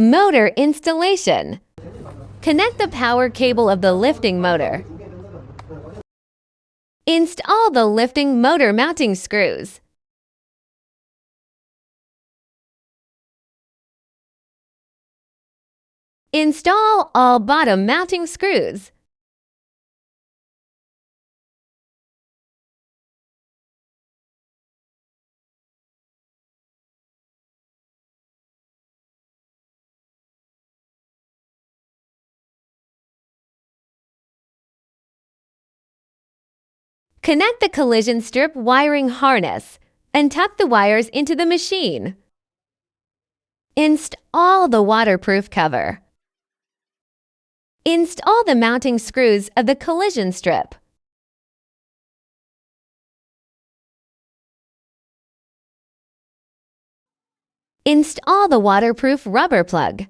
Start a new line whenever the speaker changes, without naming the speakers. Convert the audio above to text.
Motor installation. Connect the power cable of the lifting motor. Install the lifting motor mounting screws. Install all bottom mounting screws. Connect the collision strip wiring harness and tuck the wires into the machine. Install the waterproof cover. Install the mounting screws of the collision strip. Install the waterproof rubber plug.